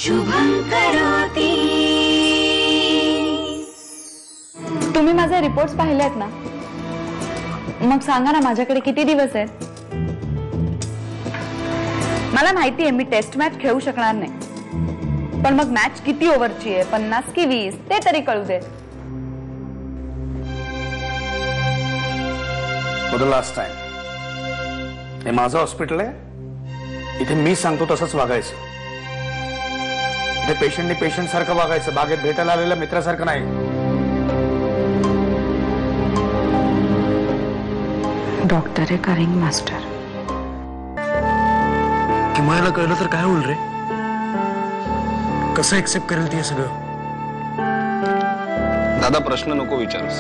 शुभं करोति। तुम्ही माझे रिपोर्ट्स पाहिले आहेत ना? मग सांगा ना माझ्याकडे किती दिवस आहेत? मला माहिती आहे मी टेस्ट मॅच खेळू शकणार नाही, पण मग मॅच किती ओव्हरची आहे, 50 की 20 ते तरी कळू दे. फॉर द लास्ट टाइम, हे माझं हॉस्पिटल आहे, इथे मी सांगतो तसंच वागायचं. इथे पेशंटने पेशंट सारखं वागायचं, बागेत भेटायला आलेल्या मित्रासारखं नाही. डॉक्टर आहे का रिंग मास्टर? किमयाला कळलं तर काय होईल रे? कसं एक्सेप्ट करेल ते सगळं? दादा प्रश्न नको विचारूस,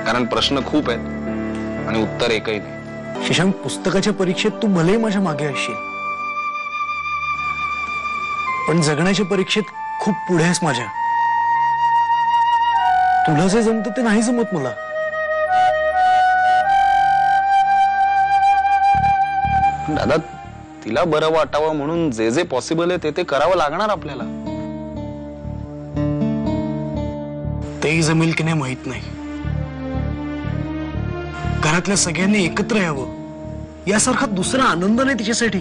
कारण प्रश्न खूप आहेत आणि उत्तर एकही नाही. शशांक, पुस्तकाच्या परीक्षेत तू भलेही माझ्या मागे असशील, पण जगण्याच्या परीक्षेत खूप पुढे आहेस माझ्या. तुला जे जमतं ते नाही जमत मला. दादा, तिला बरं वाटावं म्हणून जे जे पॉसिबल आहे ते करावं लागणार आपल्याला. तेही जमेल की नाही माहित नाही. घरातल्या सगळ्यांनी एकत्र यावं यासारखा दुसरा आनंद नाही तिच्यासाठी.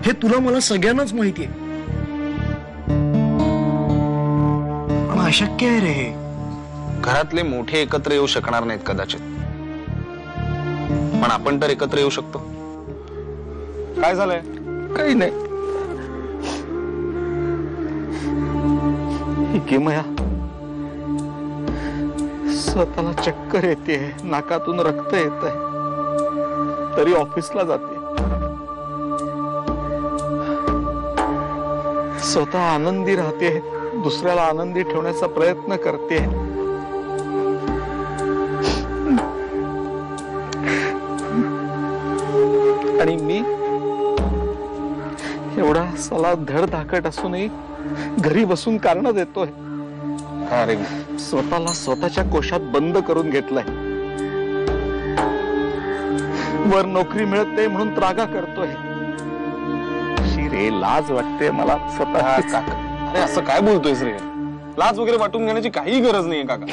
हे तुला मला सगळ्यांनाच माहितीये, पण अशक्य आहे रे हे. घरातले मोठे एकत्र येऊ शकणार नाहीत कदाचित, पण आपण तर एकत्र येऊ शकतो. काय झालंय? काही नाही. किमया स्वतःला चक्कर येते, नाकातून रक्त येत आहे, तरी ऑफिसला जाते. स्वतः आनंदी राहते, दुसऱ्याला आनंदी ठेवण्याचा प्रयत्न करते. आणि मी एवढा सला धडधाकट असूनही घरी बसून कारण देतोय. अरे स्वतःला स्वतःच्या कोशात बंद करून घेतलाय. वर नोकरी मिळत नाही म्हणून त्रागा करतोय. शिरे, लाज वाटते मला स्वतः. अरे असं काय बोलतोयस रे? लाज वगैरे वाटून घेण्याची काही गरज नाहीये काका.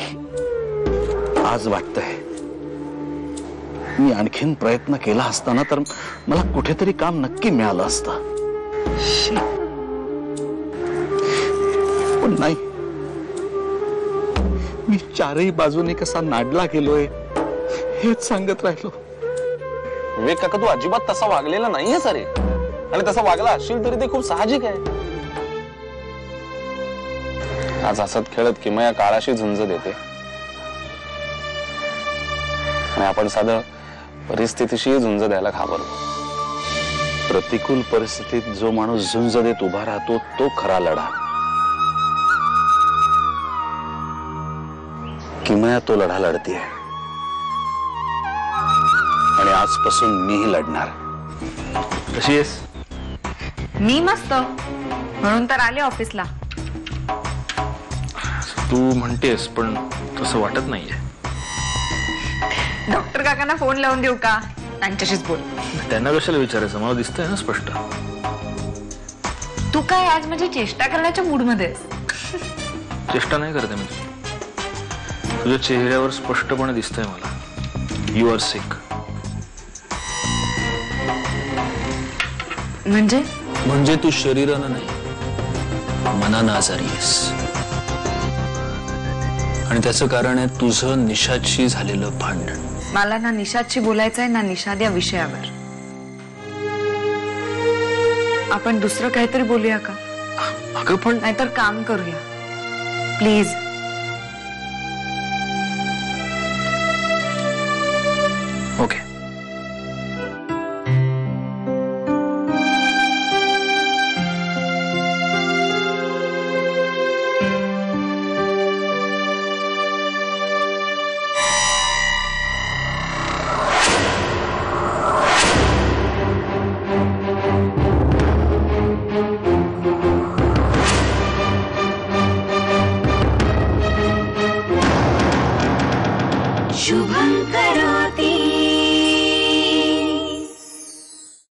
आज वाटतंय मी आणखीन प्रयत्न केला असताना तर मला कुठेतरी काम नक्की मिळालं असतं. पण नाही, मी चारही बाजूने कसा नाडला गेलोय हेच सांगत राहिलो. विवेक काका, तू अजिबात तसा वागलेला नाहीये सरे, आणि तसा वागला असशील तरी ते खूप साहजिक आहे. आज हसत खेळत किमया काळाशी झुंज देते आणि आपण साधं परिस्थितीशी झुंज द्यायला घाबरतो. प्रतिकूल परिस्थितीत जो माणूस झुंज देत उभा राहतो तो खरा लढा. किमया तो लढा लढतीये आणि आजपासून मीही लढणार. कशी आहेस? मी मस्त, म्हणून तर आले ऑफिसला. तू म्हणतेस पण तसं वाटत नाहीये. डॉक्टर काकांना फोन लावून देऊ का? त्यांच्याशीच बोल. त्यांना कशाला विचारायचं? मला दिसतंय ना स्पष्ट. तू काय आज माझी चेष्टा करण्याच्या मूड मध्ये आहेस? चेष्टा नाही करते मी. तुझ्या चेहऱ्यावर स्पष्टपणे दिसतंय मला, यू आर सिक. म्हणजे तू शरीरानं नाही मनानं आजारी आहेस, आणि त्याचं कारण आहे तुझं निशादशी झालेलं भांडण. मला ना निशादशी बोलायचं आहे ना निशाद या विषयावर. आपण दुसरं काहीतरी बोलूया का? अगं पण नाहीतर काम करूया प्लीज.